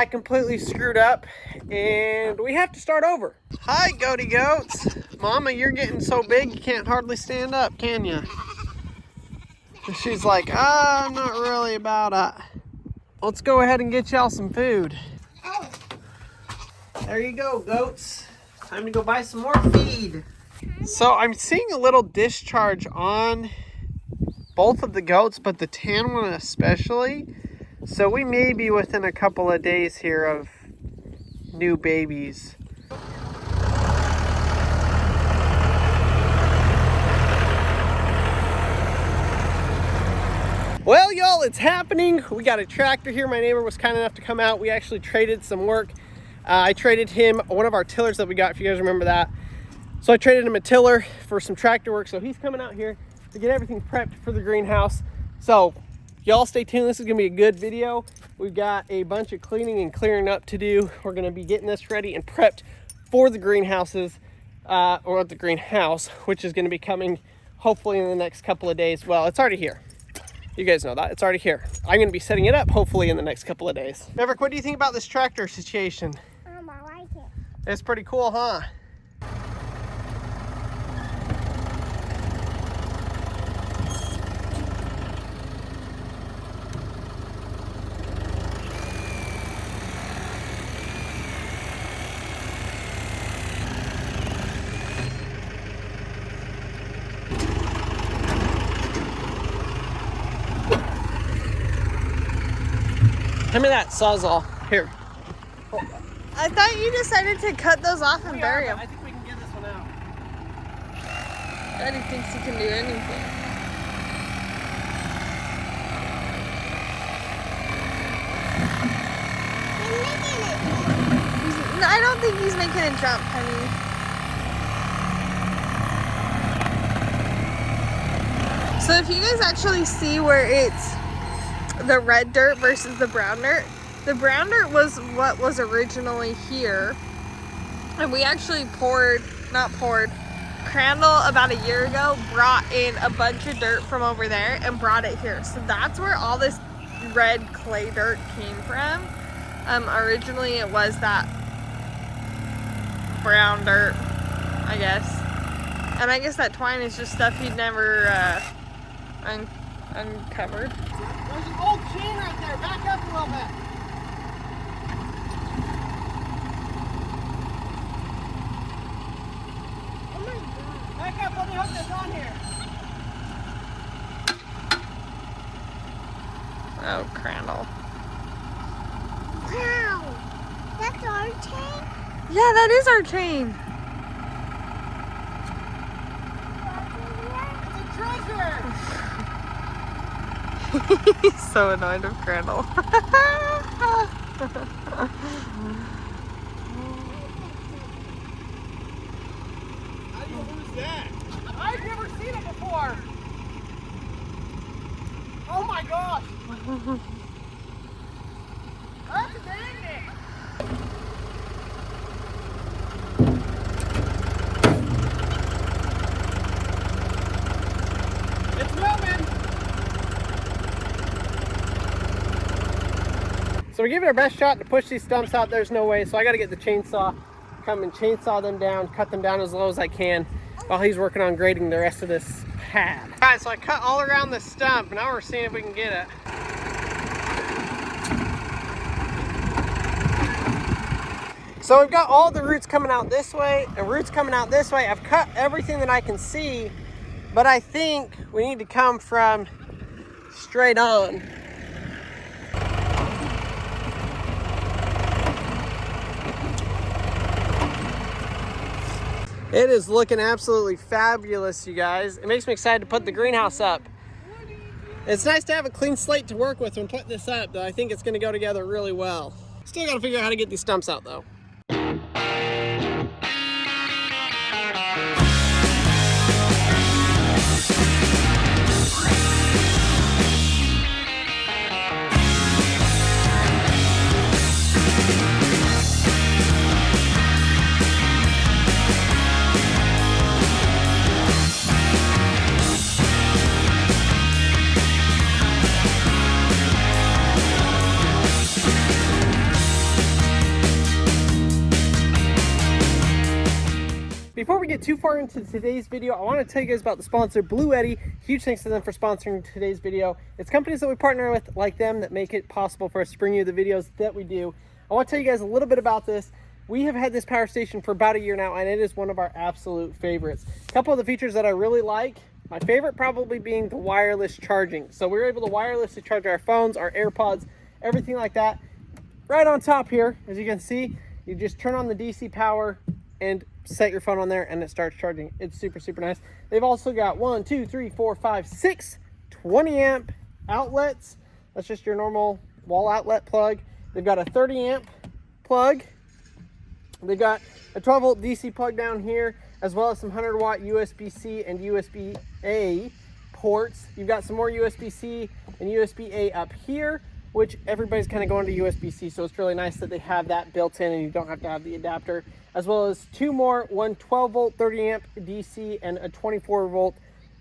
I completely screwed up and we have to start over. Hi, goaty goats. Mama, you're getting so big you can't hardly stand up, can you? She's like, I'm not really about it. Let's go ahead and get y'all some food. There you go, goats. Time to go buy some more feed. So I'm seeing a little discharge on both of the goats, but the tan one especially. So we may be within a couple of days here of new babies. Well, y'all, it's happening. We got a tractor here. My neighbor was kind enough to come out. We actually traded some work. I traded him one of our tillers that we got, if you guys remember that. So I traded him a tiller for some tractor work. So he's coming out here to get everything prepped for the greenhouse. So y'all stay tuned. This is gonna be a good video. We've got a bunch of cleaning and clearing up to do. We're gonna be getting this ready and prepped for the greenhouses, or the greenhouse, which is gonna be coming hopefully in the next couple of days. Well, it's already here. You guys know that, it's already here. I'm gonna be setting it up hopefully in the next couple of days. Maverick, what do you think about this tractor situation? I like it. It's pretty cool, huh? Hand me that Sawzall. Here. I thought you decided to cut those off and bury them. I think we can get this one out. Daddy thinks he can do anything. I don't think he's making a jump, honey. So if you guys actually see where it's the red dirt versus the brown dirt was what was originally here, and we actually Crandall about a year ago brought in a bunch of dirt from over there and brought it here. So that's where all this red clay dirt came from. Originally it was that brown dirt, I guess, and I guess that twine is just stuff he'd never uncovered. There's an old chain right there. Back up a little bit. Oh my God. Back up. Let me hook this on here. Oh, Crandall. Wow. That's our chain? Yeah, that is our chain. It's a treasure. He's so annoyed of Crandall. How do you lose that? I've never seen it before. Oh my gosh. That's amazing. It's moving. So we're giving our best shot to push these stumps out. There's no way, so I got to get the chainsaw, come and chainsaw them down, cut them down as low as I can while he's working on grading the rest of this pad. All right, so I cut all around the stump. Now we're seeing if we can get it. So we've got all the roots coming out this way and roots coming out this way. I've cut everything that I can see, but I think we need to come from straight on. It is looking absolutely fabulous, you guys. It makes me excited to put the greenhouse up. It's nice to have a clean slate to work with when putting this up, though. I think it's gonna go together really well. Still gotta figure out how to get these stumps out, though. before we get too far into today's video, I want to tell you guys about the sponsor, Bluetti. Huge thanks to them for sponsoring today's video. It's companies that we partner with like them that make it possible for us to bring you the videos that we do. I want to tell you guys a little bit about this. We have had this power station for about a year now, and it is one of our absolute favorites. A couple of the features that I really like, my favorite probably being the wireless charging. So we're able to wirelessly charge our phones, our AirPods, everything like that. Right on top here, as you can see, you just turn on the DC power and set your phone on there and it starts charging. It's super, super nice. They've also got 1, 2, 3, 4, 5, 6 20 amp outlets. That's just your normal wall outlet plug. They've got a 30 amp plug. They've got a 12 volt DC plug down here, as well as some 100 watt USB-C and USB-A ports. You've got some more USB-C and USB-A up here, which everybody's kind of going to USB-C, so it's really nice that they have that built in and you don't have to have the adapter, as well as two more, one 12 volt 30 amp DC and a 24 volt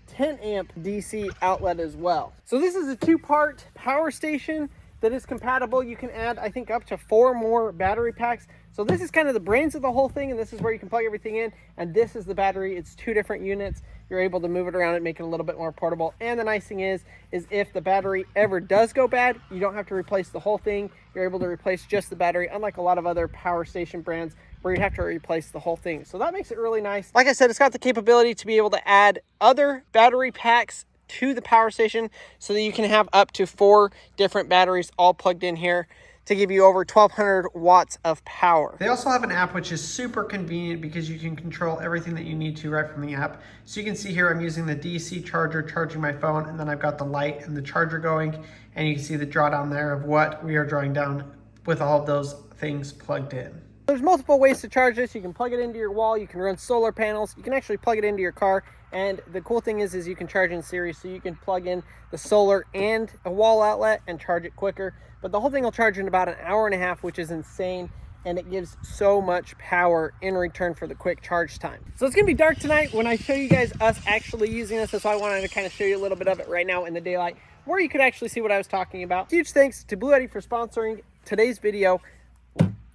10 amp DC outlet as well. So this is a two-part power station that is compatible. You can add, I think, up to 4 more battery packs. So this is kind of the brains of the whole thing, and this is where you can plug everything in, and this is the battery. It's 2 different units. You're able to move it around and make it a little bit more portable. And the nice thing is if the battery ever does go bad, you don't have to replace the whole thing. You're able to replace just the battery, unlike a lot of other power station brands where you have to replace the whole thing. So that makes it really nice. Like I said, it's got the capability to be able to add other battery packs to the power station so that you can have up to 4 different batteries all plugged in here to give you over 1200 watts of power. They also have an app which is super convenient because you can control everything that you need to right from the app. So you can see here I'm using the DC charger charging my phone, and then I've got the light and the charger going, and you can see the drawdown there of what we are drawing down with all of those things plugged in. There's multiple ways to charge this. You can plug it into your wall, you can run solar panels, you can actually plug it into your car, and the cool thing is you can charge in series, so you can plug in the solar and a wall outlet and charge it quicker. But the whole thing will charge in about an hour and a half, which is insane, and it gives so much power in return for the quick charge time. So it's gonna be dark tonight when I show you guys us actually using this. That's why I wanted to kind of show you a little bit of it right now in the daylight, where you could actually see what I was talking about. Huge thanks to Bluetti for sponsoring today's video.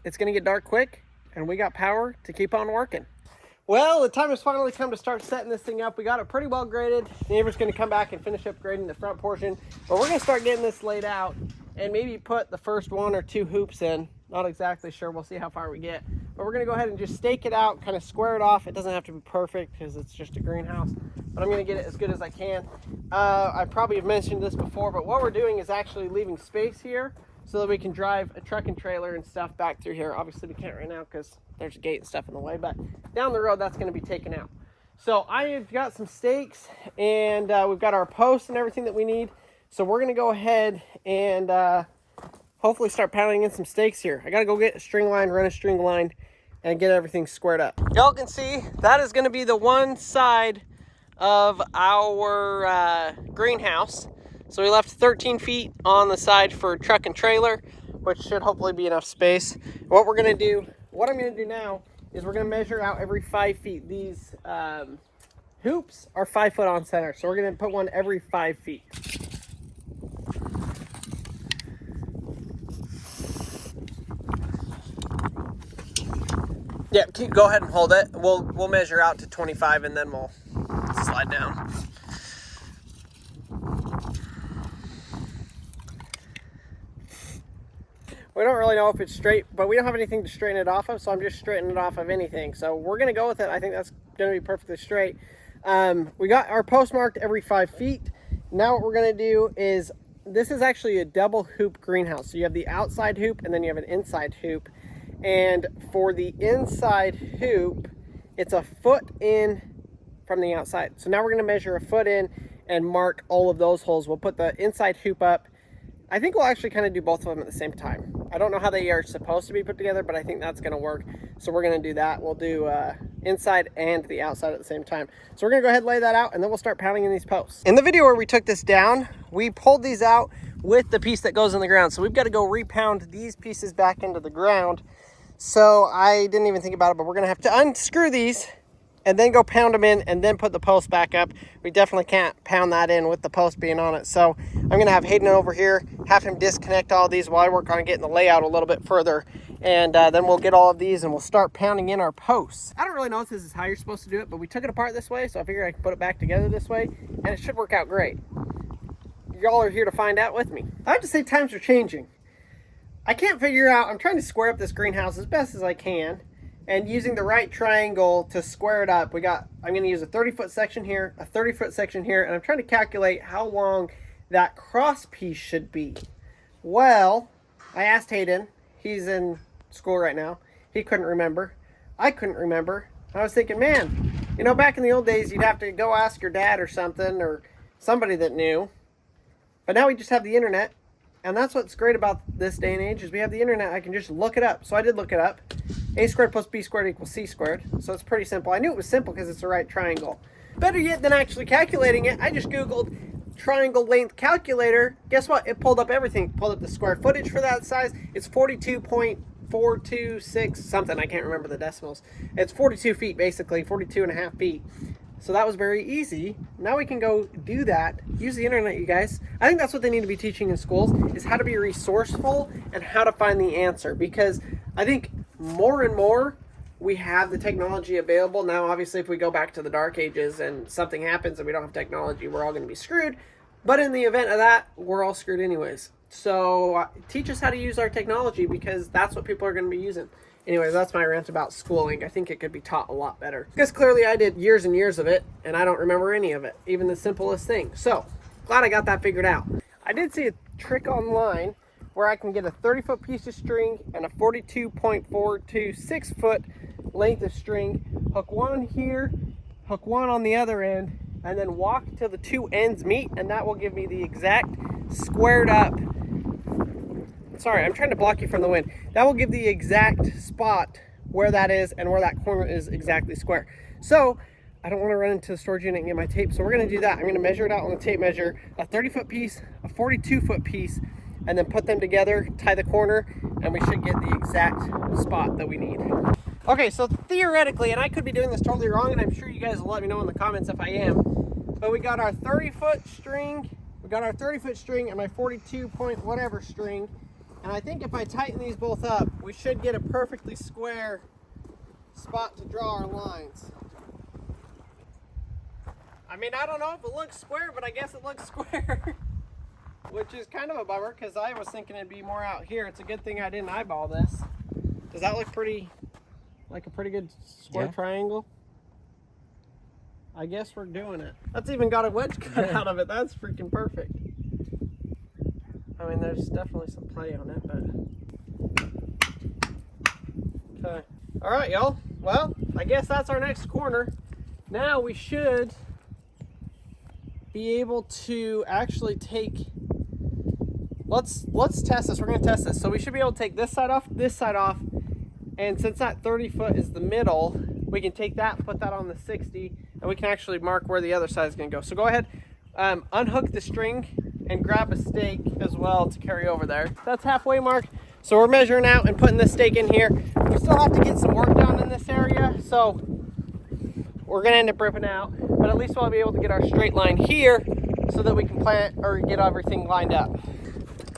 It's gonna get dark quick, and we got power to keep on working. Well, the time has finally come to start setting this thing up. We got it pretty well graded. The neighbor's gonna come back and finish up grading the front portion, but we're gonna start getting this laid out and maybe put the first 1 or 2 hoops in. Not exactly sure, we'll see how far we get. But we're gonna go ahead and just stake it out, kind of square it off. It doesn't have to be perfect because it's just a greenhouse, but I'm gonna get it as good as I can. I probably have mentioned this before, but what we're doing is actually leaving space here so that we can drive a truck and trailer and stuff back through here. Obviously we can't right now because there's a gate and stuff in the way, but down the road that's gonna be taken out. So I've got some stakes, and we've got our posts and everything that we need. So we're gonna go ahead and hopefully start pounding in some stakes here. I gotta go get a string line, run a string line, and get everything squared up. Y'all can see that is gonna be the one side of our greenhouse. So we left 13 feet on the side for truck and trailer, which should hopefully be enough space. What I'm gonna do now is we're gonna measure out every 5 feet. These hoops are 5 foot on center, so we're gonna put one every 5 feet. Yeah, go ahead and hold it. We'll measure out to 25 and then we'll slide down. We don't really know if it's straight, but we don't have anything to straighten it off of, so I'm just straightening it off of anything. So we're gonna go with it. I think that's gonna be perfectly straight. We got our post marked every 5 feet. Now what we're gonna do is, this is actually a double hoop greenhouse. So you have the outside hoop and then you have an inside hoop. And for the inside hoop, it's a foot in from the outside. So now we're gonna measure a foot in and mark all of those holes. We'll put the inside hoop up. I think we'll actually kind of do both of them at the same time. I don't know how they are supposed to be put together, but I think that's gonna work. So we're gonna do that. We'll do inside and the outside at the same time. So we're gonna go ahead and lay that out, and then we'll start pounding in these posts. In the video where we took this down, we pulled these out with the piece that goes in the ground. So we've got to go repound these pieces back into the ground. So I didn't even think about it, but we're gonna have to unscrew these and then go pound them in and then put the post back up. We definitely can't pound that in with the post being on it. So I'm going to have Hayden over here, have him disconnect all these while I work on getting the layout a little bit further. And then we'll get all of these and we'll start pounding in our posts. I don't really know if this is how you're supposed to do it, but we took it apart this way, so I figured I could put it back together this way, and it should work out great. Y'all are here to find out with me. I have to say times are changing. I can't figure out, I'm trying to square up this greenhouse as best as I can, and using the right triangle to square it up. I'm going to use a 30-foot section here, a 30-foot section here, and I'm trying to calculate how long that cross piece should be. Well, I asked Hayden. He's in school right now. He couldn't remember. I couldn't remember. I was thinking, man, you know, back in the old days, you'd have to go ask your dad or something, or somebody that knew. But now we just have the internet. And that's what's great about this day and age, is we have the internet. I can just look it up. So I did look it up. A squared plus b squared equals c squared. So it's pretty simple. I knew it was simple because it's the right triangle. Better yet than actually calculating it, I just Googled triangle length calculator. Guess what? It pulled up everything. It pulled up the square footage for that size. It's 42.426 something. I can't remember the decimals. It's 42 feet basically, 42 and a half feet. So that was very easy. Now we can go do that. Use the internet, you guys. I think that's what they need to be teaching in schools, is how to be resourceful and how to find the answer. Because I think more and more we have the technology available. Now, obviously, if we go back to the dark ages and something happens and we don't have technology, we're all going to be screwed. But in the event of that, we're all screwed anyways. So teach us how to use our technology, because that's what people are going to be using. Anyways, that's my rant about schooling. I think it could be taught a lot better. Because clearly I did years and years of it, and I don't remember any of it, even the simplest thing. So, glad I got that figured out. I did see a trick online where I can get a 30-foot piece of string and a 42.426-foot length of string, hook one here, hook one on the other end, and then walk till the two ends meet, and that will give me the exact squared up. Sorry, I'm trying to block you from the wind. That will give the exact spot where that is and where that corner is exactly square. So I don't want to run into the storage unit and get my tape, so we're going to do that. I'm going to measure it out on the tape measure, a 30-foot piece, a 42-foot piece, and then put them together, tie the corner, and we should get the exact spot that we need. Okay, so theoretically, and I could be doing this totally wrong, and I'm sure you guys will let me know in the comments if I am, but we got our 30-foot string, and my 42 point whatever string. And I think if I tighten these both up, we should get a perfectly square spot to draw our lines. I mean, I don't know if it looks square, but I guess it looks square. Which is kind of a bummer, because I was thinking it'd be more out here. It's a good thing I didn't eyeball this. Does that look pretty, like a pretty good square triangle? I guess we're doing it. That's even got a wedge cut out of it. That's freaking perfect. I mean, there's definitely some play on it, but... Okay. All right, y'all. Well, I guess that's our next corner. Now we should be able to actually take... Let's test this. We're going to test this. So we should be able to take this side off, and since that 30 foot is the middle, we can take that, put that on the 60, and we can actually mark where the other side is going to go. So go ahead, unhook the string, and grab a stake as well to carry over there. That's halfway mark. So we're measuring out and putting this stake in here. We still have to get some work done in this area, so we're gonna end up ripping out, but at least we'll be able to get our straight line here so that we can plant or get everything lined up.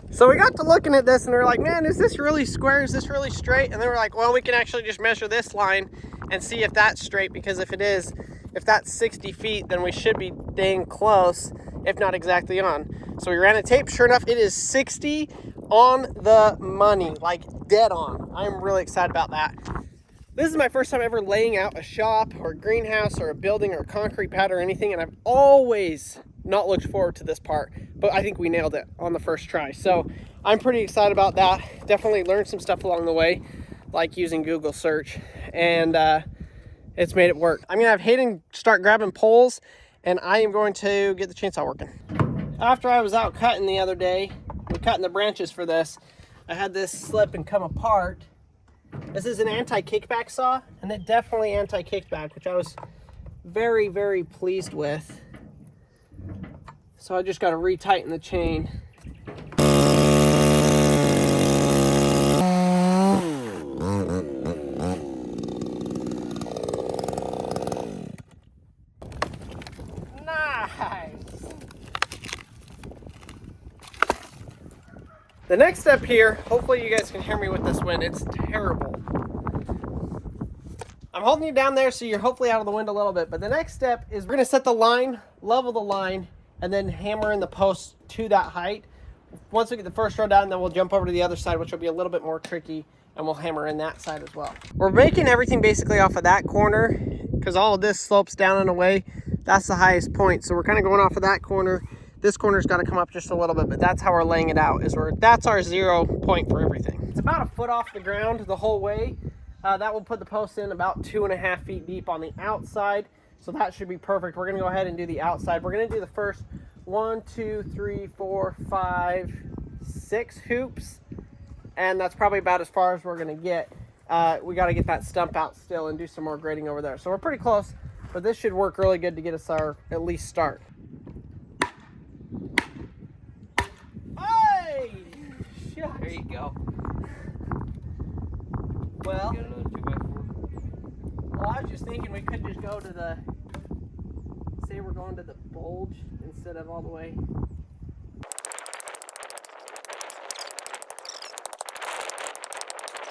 So we got to looking at this and we're like, man, is this really square? Is this really straight? And then we're like, well, we can actually just measure this line and see if that's straight, because if it is, if that's 60 feet, then we should be dang close, if not exactly on. So we ran a tape. Sure enough, it is 60 on the money, like dead on. I'm really excited about that. This is my first time ever laying out a shop or a greenhouse or a building or a concrete pad or anything, and I've always not looked forward to this part, but I think we nailed it on the first try. So I'm pretty excited about that. Definitely learned some stuff along the way, like using Google search, and it's made it work. I'm gonna have Hayden start grabbing poles, and I am going to get the chainsaw working. After I was out cutting the other day, cutting the branches for this, I had this slip and come apart. This is an anti-kickback saw, and it definitely anti-kickback, which I was very, very pleased with. So I just got to retighten the chain. The next step here, hopefully you guys can hear me with this wind. It's terrible. I'm holding you down there so you're hopefully out of the wind a little bit. But the next step is we're going to set the line, level the line, and then hammer in the posts to that height. Once we get the first row down, then we'll jump over to the other side, which will be a little bit more tricky, and we'll hammer in that side as well. We're making everything basically off of that corner because all of this slopes down and away. That's the highest point. So we're kind of going off of that corner. This corner's got to come up just a little bit, but that's how we're laying it out. That's our 0 point for everything. It's about a foot off the ground the whole way. That will put the posts in about 2.5 feet deep on the outside. So that should be perfect. We're going to go ahead and do the outside. We're going to do the first 1, 2, 3, 4, 5, 6 hoops. And that's probably about as far as we're going to get. We got to get that stump out still and do some more grading over there. So we're pretty close, but this should work really good to get us our at least start. Hey! There you go. Well, I was just thinking we could just go to the, say we're going to the bulge instead of all the way.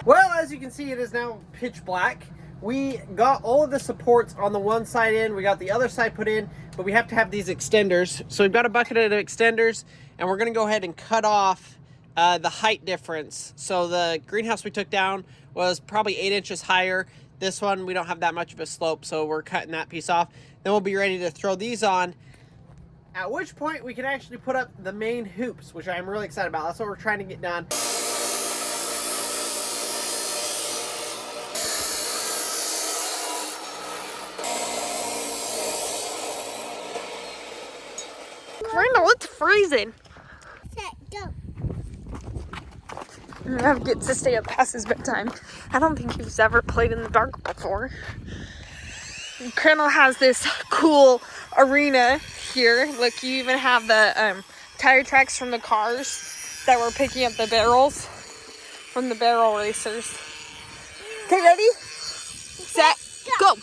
Well, as you can see, it is now pitch black. We got all of the supports on the one side in, we got the other side put in, but we have to have these extenders. So we've got a bucket of extenders, and we're gonna go ahead and cut off the height difference. So the greenhouse we took down was probably 8 inches higher. This one, we don't have that much of a slope, so we're cutting that piece off. Then we'll be ready to throw these on, at which point we can actually put up the main hoops, which I'm really excited about. That's what we're trying to get done. Randall, it's freezing. Set, go. Nev gets to stay up past his bedtime. I don't think he's ever played in the dark before. Crandall has this cool arena here. Look, you even have the tire tracks from the cars that were picking up the barrels from the barrel racers. Okay, ready? Set, go.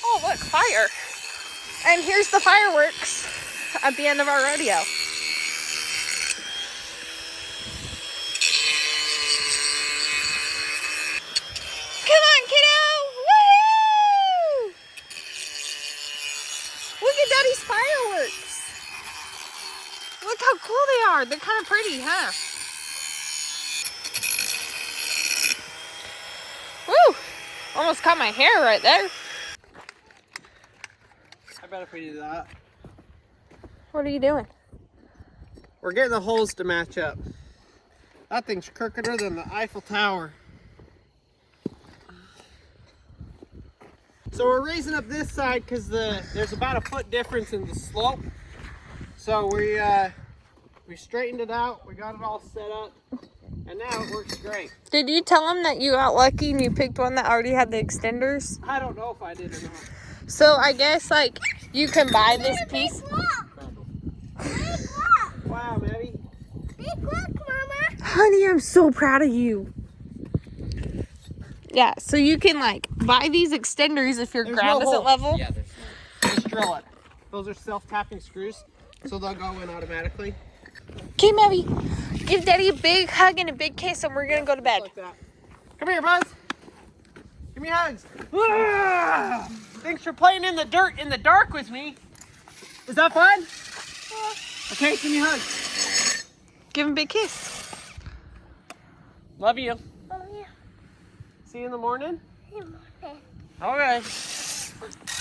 Oh, look, fire. And here's the fireworks at the end of our rodeo. Come on, kiddo! Woohoo! Look at Daddy's fireworks. Look how cool they are. They're kind of pretty, huh? Woo! Almost caught my hair right there. I bet if we do that. What are you doing? We're getting the holes to match up. That thing's crookeder than the Eiffel Tower. So we're raising up this side because there's about a foot difference in the slope. So we straightened it out. We got it all set up, and now it works great. Did you tell him that you got lucky and you picked one that already had the extenders? I don't know if I did or not. So I guess like you can buy this piece. Wow, Maddie. Big look, Mama. Honey, I'm so proud of you. Yeah, so you can like buy these extenders if your There's ground no isn't hole. level. Yeah, just drill it. Those are self-tapping screws, so they'll go in automatically. Okay, Maddie, give Daddy a big hug and a big kiss, and we're gonna go to bed. Like that. Come here, Buzz. Give me hugs. Ah! Thanks for playing in the dirt in the dark with me. Is that fun? Yeah. Okay, give me a hug. Give him a big kiss. Love you. Oh, yeah. See you in the morning. Okay. Okay.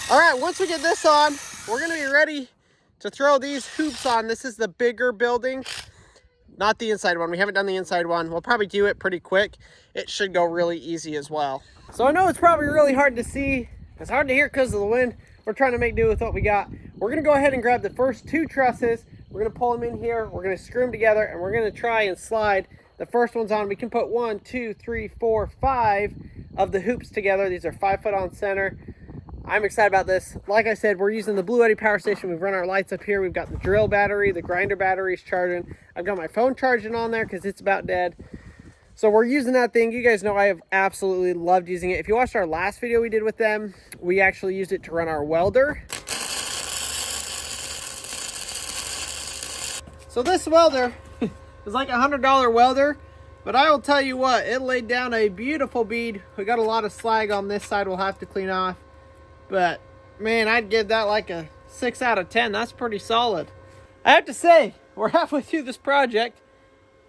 All right, once we get this on, we're gonna be ready to throw these hoops on. This is the bigger building, not the inside one. We haven't done the inside one. We'll probably do it pretty quick. It should go really easy as well. So I know it's probably really hard to see. It's hard to hear because of the wind. We're trying to make do with what we got. We're gonna go ahead and grab the first 2 trusses. We're gonna pull them in here. We're gonna screw them together, and we're gonna try and slide the first one's on. We can put 1, 2, 3, 4, 5 of the hoops together. These are 5 foot on center. I'm excited about this. Like I said, we're using the bluetti power station. We've run our lights up here. We've got the drill battery, the grinder batteries charging. I've got my phone charging on there because it's about dead. So we're using that thing. You guys know I have absolutely loved using it. If you watched our last video we did with them, we actually used it to So this welder is like $100 welder, but I will tell you what, it laid down a beautiful bead. We got a lot of slag on this side we'll have to clean off, but man, I'd give that like a 6 out of 10. That's pretty solid. I have to say, we're halfway through this project.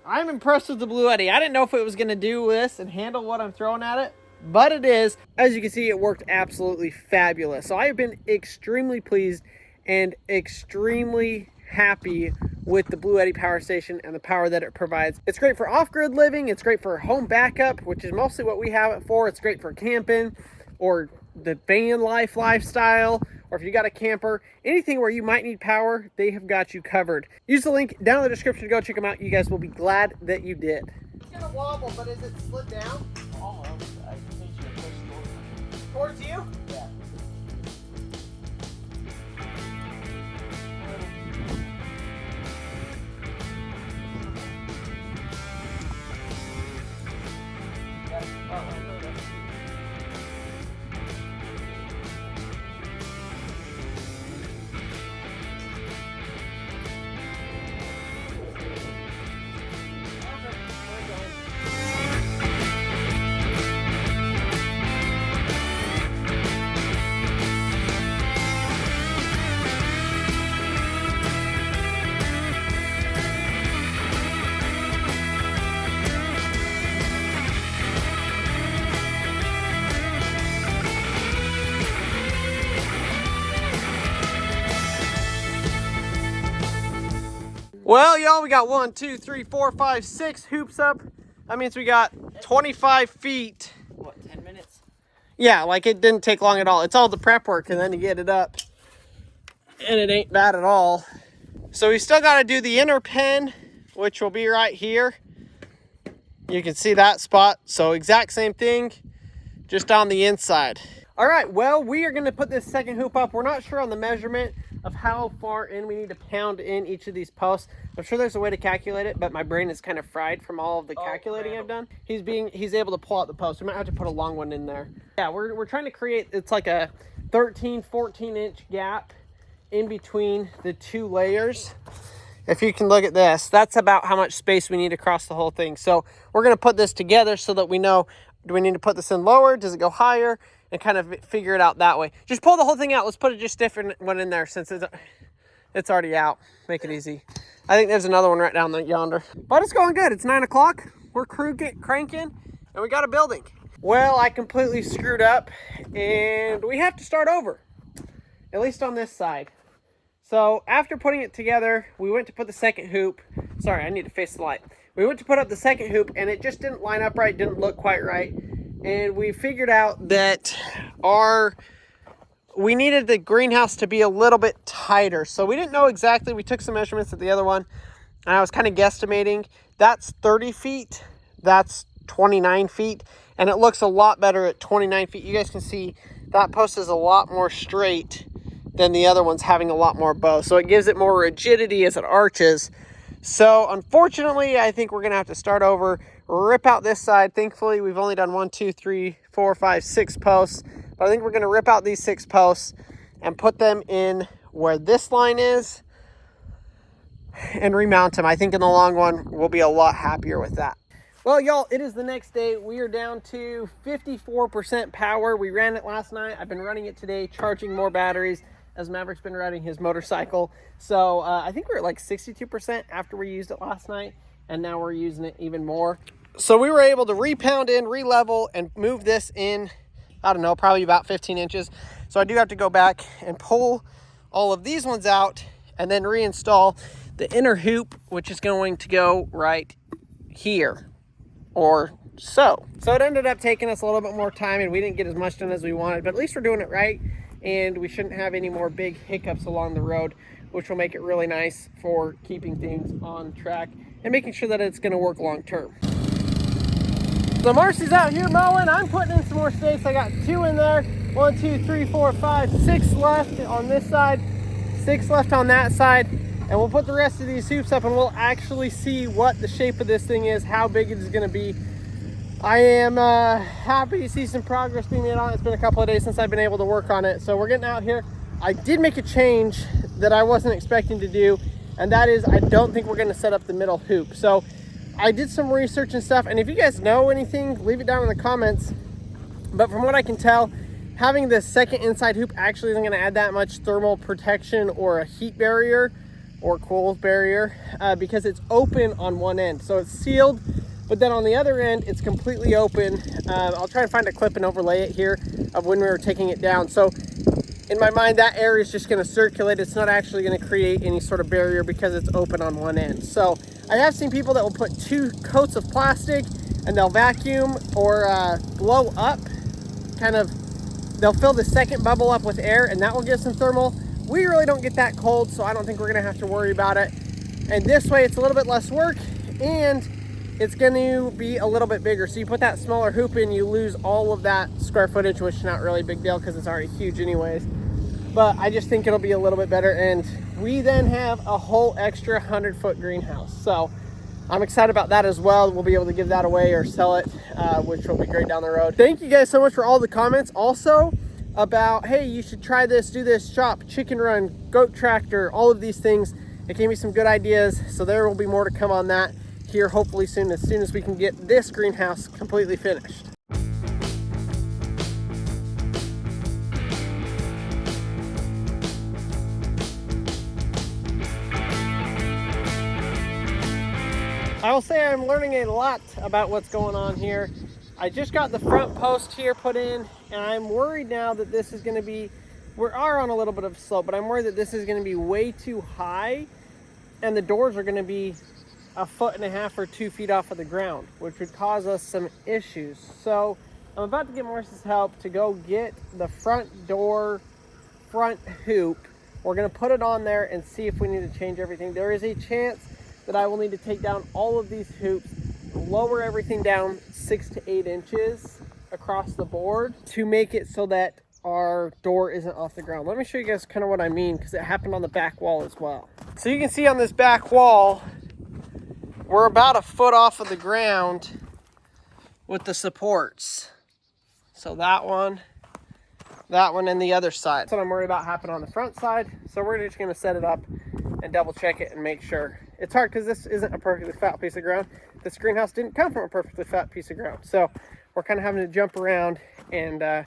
I'm impressed with the bluetti. I didn't know if it was going to do this and handle what I'm throwing at it, but it is. As you can see, it worked absolutely fabulous. So I have been extremely pleased and extremely happy with the bluetti power station and the power that it provides. It's great for off-grid living. It's great for home backup, which is mostly what we have it for. It's great for camping or the van lifestyle, or if you got a camper, anything where you might need power, they have got you covered. Use the link down in the description to go check them out. You guys will be glad that you did. It's gonna wobble, but is it slid down? Almost. I think you push Towards you? Yeah. Well, y'all, we got 1, 2, 3, 4, 5, 6 hoops up. That means we got 25 feet. What, 10 minutes? Yeah, like it didn't take long at all. It's all the prep work and then you get it up. And it ain't bad at all. So we still got to do the inner pin, which will be right here. You can see that spot. So exact same thing, just on the inside. All right, well, we are going to put this second hoop up. We're not sure on the measurement of how far in we need to pound in each of these posts. I'm sure there's a way to calculate it, but my brain is kind of fried from all of the calculating I've done. He's able to pull out the post. We might have to put a long one in there. Yeah, we're trying to create, it's like a 13, 14 inch gap in between the two layers. If you can look at this, that's about how much space we need across the whole thing. So we're going to put this together so that we know, do we need to put this in lower? Does it go higher? And kind of figure it out that way. Just pull the whole thing out. Let's put a just different one in there since it's already out. Make it easy. I think there's another one right down there yonder. But it's going good. It's 9 o'clock. We're cranking and we got a building. Well, I completely screwed up and we have to start over, at least on this side. So after putting it together, we went to put the second hoop. Sorry, I need to face the light. We went to put up the second hoop and it just didn't line up right, didn't look quite right. And we figured out that we needed the greenhouse to be a little bit tighter. So we didn't know exactly. We took some measurements at the other one and I was kind of guesstimating. That's 30 feet. That's 29 feet. And it looks a lot better at 29 feet. You guys can see that post is a lot more straight than the other one's having a lot more bow. So it gives it more rigidity as it arches. So unfortunately, I think we're gonna have to start over, rip out this side. Thankfully, we've only done 1, 2, 3, 4, 5, 6 posts. But I think we're gonna rip out these 6 posts and put them in where this line is and remount them. I think in the long run, we'll be a lot happier with that. Well, y'all, it is the next day. We are down to 54% power. We ran it last night. I've been running it today, charging more batteries as Maverick's been riding his motorcycle. So I think we're at like 62% after we used it last night, and now we're using it even more. So we were able to re-pound in, re-level, and move this in, I don't know, probably about 15 inches. So I do have to go back and pull all of these ones out and then reinstall the inner hoop, which is going to go right here, or so. So it ended up taking us a little bit more time, and we didn't get as much done as we wanted, but at least we're doing it right. And we shouldn't have any more big hiccups along the road, which will make it really nice for keeping things on track and making sure that it's going to work long term. So Marcy's out here mowing. I'm putting in some more stakes. I got 2 in there. 1, 2, 3, 4, 5, 6 left on this side, 6 left on that side. And we'll put the rest of these hoops up and we'll actually see what the shape of this thing is, how big it is going to be. I am happy to see some progress being made on it. It's been a couple of days since I've been able to work on it. So we're getting out here. I did make a change that I wasn't expecting to do, and that is I don't think we're going to set up the middle hoop. So I did some research and stuff, and if you guys know anything, leave it down in the comments. But from what I can tell, having this second inside hoop actually isn't going to add that much thermal protection or a heat barrier or cold barrier because it's open on one end. So it's sealed, but then on the other end, it's completely open. I'll try and find a clip and overlay it here of when we were taking it down. So in my mind, that air is just going to circulate. It's not actually going to create any sort of barrier because it's open on one end. So I have seen people that will put 2 coats of plastic and they'll vacuum or blow up, they'll fill the second bubble up with air, and that will give some thermal. We really don't get that cold, so I don't think we're going to have to worry about it. And this way, it's a little bit less work, and it's going to be a little bit bigger. So you put that smaller hoop in, you lose all of that square footage, which is not really a big deal because it's already huge anyways. But I just think it'll be a little bit better, and we then have a whole extra 100-foot greenhouse. So I'm excited about that as well. We'll be able to give that away or sell it, which will be great down the road. Thank you guys so much for all the comments. Also about, hey, you should try this, do this, shop, chicken run, goat tractor, all of these things. It gave me some good ideas. So there will be more to come on that here hopefully soon as we can get this greenhouse completely finished. I will say I'm learning a lot about what's going on here. I just got the front post here put in, and I'm worried now that this is going to be, we are on a little bit of a slope, but I'm worried that this is going to be way too high, and the doors are going to be 1.5 feet or 2 feet off of the ground, which would cause us some issues. So I'm about to get Marissa's help to go get the front door, front hoop. We're going to put it on there and see if we need to change everything. There is a chance that I will need to take down all of these hoops, lower everything down 6 to 8 inches across the board to make it so that our door isn't off the ground. Let me show you guys kind of what I mean, because it happened on the back wall as well. So you can see on this back wall, we're about 1 foot off of the ground with the supports. So that one, and the other side. That's what I'm worried about happening on the front side. So we're just gonna set it up and double check it and make sure. It's hard because this isn't a perfectly flat piece of ground. This greenhouse didn't come from a perfectly flat piece of ground. So we're kind of having to jump around and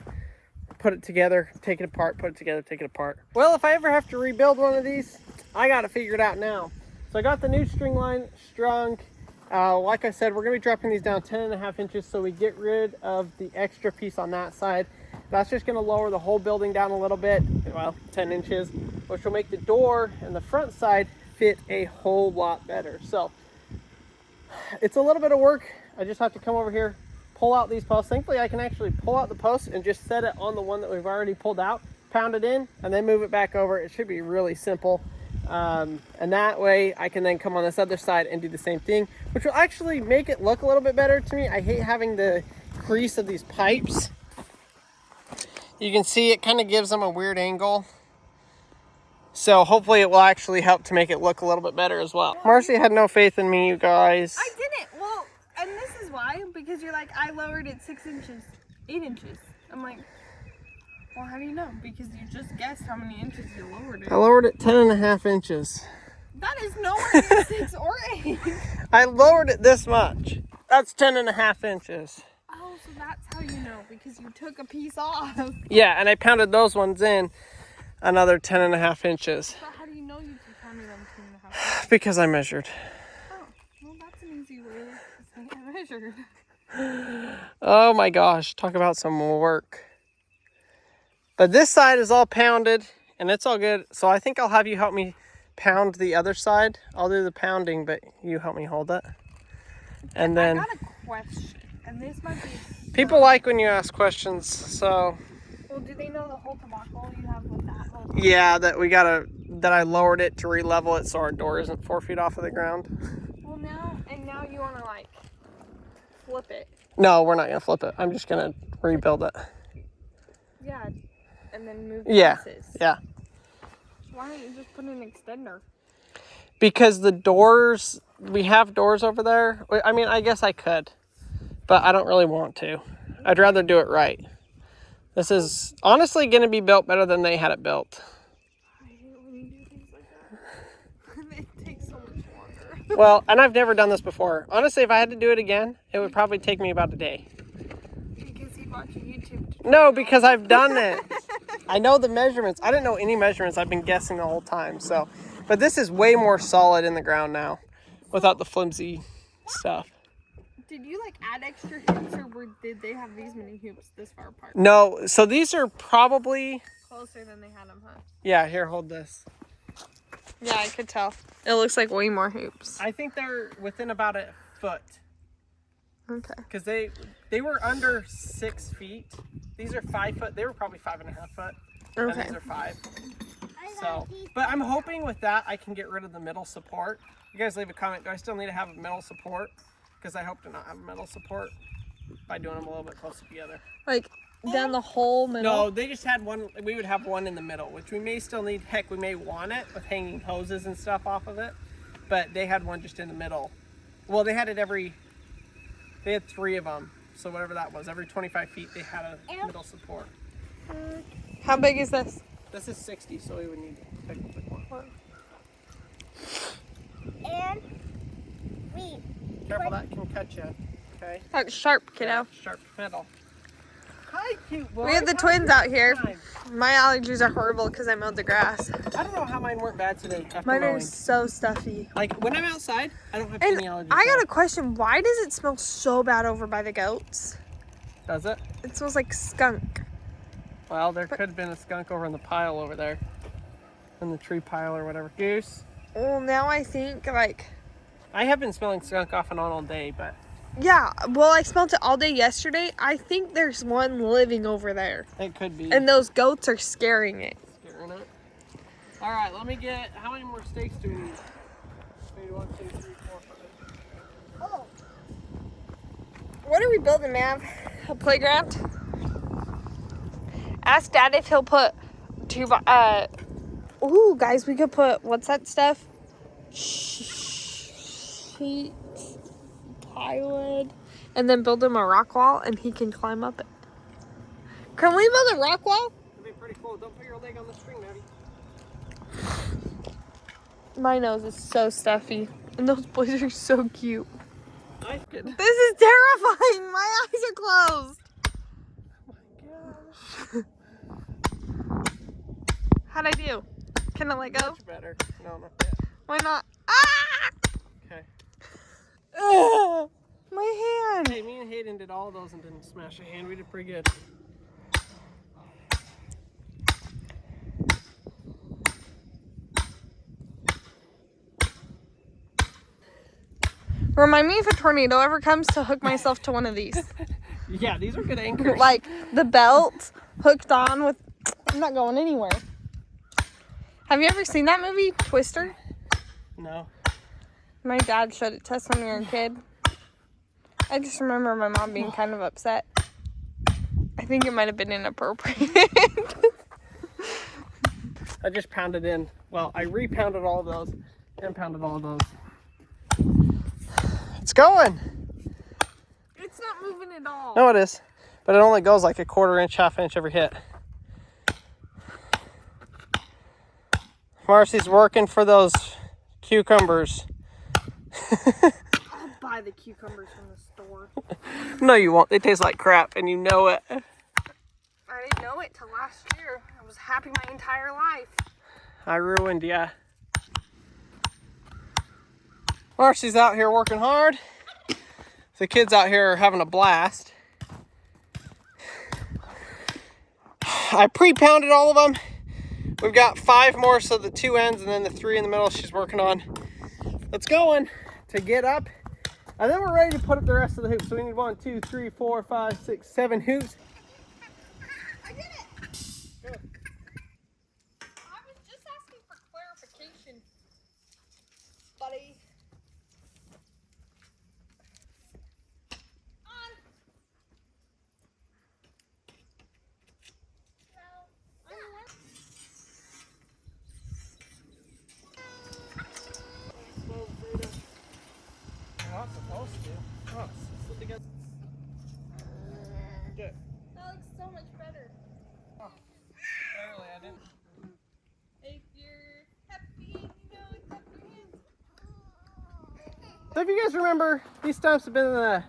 put it together, take it apart, put it together, take it apart. Well, if I ever have to rebuild one of these, I got to figure it out now. So I got the new string line strung. Like I said, we're going to be dropping these down 10.5 inches so we get rid of the extra piece on that side. That's just going to lower the whole building down a little bit, well, 10 inches, which will make the door and the front side fit a whole lot better. So it's a little bit of work. I just have to come over here, pull out these posts. Thankfully, I can actually pull out the posts and just set it on the one that we've already pulled out, pound it in, and then move it back over. It should be really simple. And that way I can then come on this other side and do the same thing, which will actually make it look a little bit better to me. I hate having the crease of these pipes. You can see it kind of gives them a weird angle. So hopefully it will actually help to make it look a little bit better as well. Marcy had no faith in me, you guys. I didn't. Well, and this is why, because you're like, I lowered it 6 inches, 8 inches. I'm like, well, how do you know? Because you just guessed how many inches you lowered it. I lowered it 10.5 inches. That is nowhere near 6 or 8. I lowered it this much. That's 10.5 inches. Oh, so that's how you know, because you took a piece off. Yeah, and I pounded those ones in another 10.5 inches. But how do you know you pounded them 10.5 inches? Because I measured. Oh, well, that's an easy way to say I measured. Oh my gosh, talk about some work. But this side is all pounded and it's all good. So I think I'll have you help me pound the other side. I'll do the pounding, but you help me hold it. And then I got a question, and this might be... People like when you ask questions, so... Well, do they know the whole debacle you have with that whole... Yeah, that I lowered it to re-level it so our door isn't 4 feet off of the ground. Well, now you want to, like, flip it. No, we're not going to flip it. I'm just going to rebuild it. Yeah, and then move the pieces. Yeah. Why don't you just put an extender? Because the doors, we have doors over there. I mean, I guess I could, but I don't really want to. I'd rather do it right. This is honestly going to be built better than they had it built. I hate when you do things like that. It Well, and I've never done this before. Honestly, if I had to do it again, it would probably take me about a day. Because he watched YouTube tutorial. No, because I've done it. I know the measurements. I didn't know any measurements. I've been guessing the whole time. So, but this is way more solid in the ground now, without the flimsy stuff. Did you like add extra hoops, or did they have these many hoops this far apart? No, so these are probably Closer than they had them, huh? yeah. Here, hold this. Yeah, I could tell. It looks like way more hoops. I think they're within about a foot. Okay. Because they were under 6 feet. These are 5 foot. They were probably 5.5 foot. And Okay. these are 5. I So, got these. but I'm hoping with that I can get rid of the middle support. You guys leave a comment. Do I still need to have a middle support? Because I hope to not have a middle support by doing them a little bit closer together. Like down the whole middle. No, they just had one. We would have one in the middle, which we may still need. Heck, we may want it with hanging hoses and stuff off of it. But they had one just in the middle. Well, they had it they had 3 of them. So whatever that was, every 25 feet they had a middle support. How big is this? This is 60, so we would need technically one. And we. Careful, that can cut you. Okay. That's sharp, kiddo. Sharp metal. Hi, cute boy. We have the How's twins your out here. time? My allergies are horrible because I mowed the grass. I don't know how mine weren't bad today after Mine mowing. are so stuffy. Like when I'm outside, I don't have And any allergies. I got a question. Why does it smell so bad over by the goats? Does it? It smells like skunk. Well, there could have been a skunk over in the pile over there. In the tree pile or whatever. Goose. Well, now I think like, I have been smelling skunk off and on all day, but yeah, well, I smelled it all day yesterday. I think there's one living over there. it could be. And those goats are scaring it. Scaring it. All right, let me get. How many more steaks do we need? Maybe 1, 2, 3, 4, 5. Oh, What are we building, Mav? A playground? Ask Dad if he'll put ooh, guys, we could put, what's that stuff? Sheet, plywood, and then build him a rock wall, and he can climb up it. Can we build a rock wall? That'd be pretty cool. Don't put your leg on the string, Maddie. My nose is so stuffy, and those boys are so cute. Nice. Good. This is terrifying. My eyes are closed. Oh my gosh. How'd I do? Can I let go? Much better. No, not yet. Why not? Ah! Okay. Ugh, my hand. Hey, me and Hayden did all those and didn't smash a hand. We did pretty good. Remind me if a tornado ever comes to hook myself to one of these. Yeah, these are good anchors. Like the belt hooked on with. I'm not going anywhere. Have you ever seen that movie, Twister? No. My dad showed it to us when we were a kid. I just remember my mom being kind of upset. I think it might have been inappropriate. I just pounded in. Well, I repounded all of those and pounded all of those. It's going. It's not moving at all. No, it is. But it only goes like a 1/4 inch, 1/2 inch every hit. Marcy's working for those cucumbers. I'll buy the cucumbers from the store. No, you won't. They taste like crap, and you know it. I didn't know it till last year. I was happy my entire life. I ruined ya. Marcy's out here working hard. The kids out here are having a blast. I pre-pounded all of them. We've got 5 more, so the 2 ends and then the 3 in the middle she's working on. Let's going to get up. And then we're ready to put up the rest of the hoops. So we need 1, 2, 3, 4, 5, 6, 7 hoops. I did it! Good. I was just asking for clarification, buddy. You're not supposed to. Oh, slip together. Good. That looks so much better. Apparently I didn't. If you're happy, you know, clap your hands. So if you guys remember, these stumps have been in the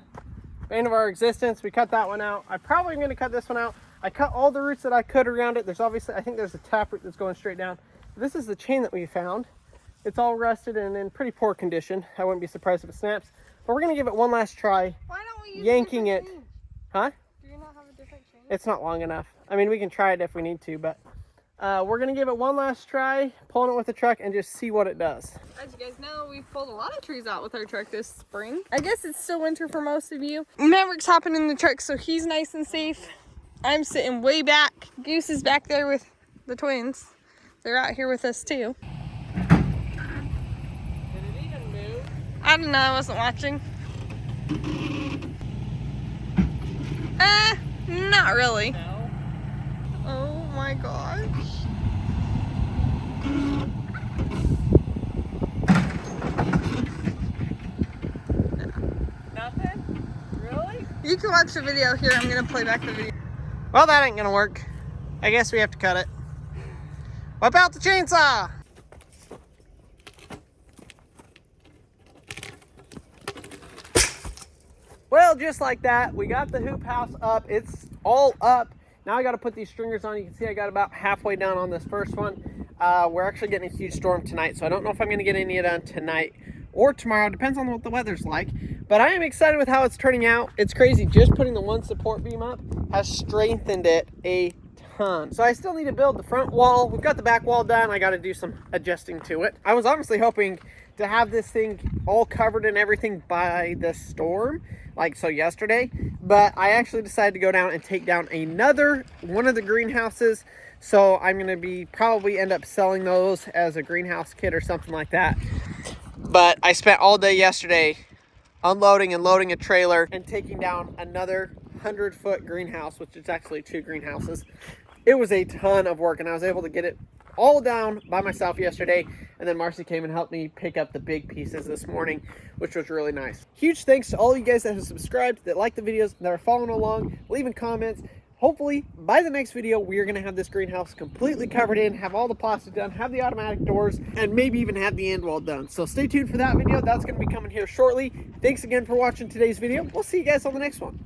bane of our existence. We cut that one out. I'm probably going to cut this one out. I cut all the roots that I could around it. There's obviously, I think there's a taproot that's going straight down. This is the chain that we found. It's all rusted and in pretty poor condition. I wouldn't be surprised if it snaps. But we're going to give it one last try. Why don't we use yanking a it. different chain? Huh? Do you not have a different chain? It's not long enough. I mean, we can try it if we need to, but we're going to give it one last try, pulling it with the truck, and just see what it does. As you guys know, we've pulled a lot of trees out with our truck this spring. I guess it's still winter for most of you. Maverick's hopping in the truck, so he's nice and safe. I'm sitting way back. Goose is back there with the twins. They're out here with us too. Did it even move? I don't know, I wasn't watching. Not really. No. Oh my gosh. Nothing? Really? You can watch the video here. I'm gonna play back the video. Well, that ain't gonna work. I guess we have to cut it. Whip out the chainsaw! Well, just like that, we got the hoop house up. It's all up. Now I got to put these stringers on. You can see I got about halfway down on this first one. We're actually getting a huge storm tonight, so I don't know if I'm going to get any of it done tonight or tomorrow. Depends on what the weather's like. But I am excited with how it's turning out. It's crazy. Just putting the one support beam up has strengthened it a ton. So I still need to build the front wall. We've got the back wall done. I got to do some adjusting to it. I was honestly hoping to have this thing all covered and everything by the storm, like so yesterday, but I actually decided to go down and take down another one of the greenhouses. So I'm going to be probably end up selling those as a greenhouse kit or something like that. But I spent all day yesterday unloading and loading a trailer and taking down another 100-foot greenhouse, which is actually 2 greenhouses. It was a ton of work, and I was able to get it all down by myself yesterday, and then Marcy came and helped me pick up the big pieces this morning, which was really nice. Huge thanks to all you guys that have subscribed, that like the videos, that are following along, leaving comments. Hopefully by the next video we're going to have this greenhouse completely covered in, have all the plastic done, have the automatic doors, and maybe even have the end wall done. So stay tuned for that video. That's going to be coming here shortly. Thanks again for watching today's video. We'll see you guys on the next one.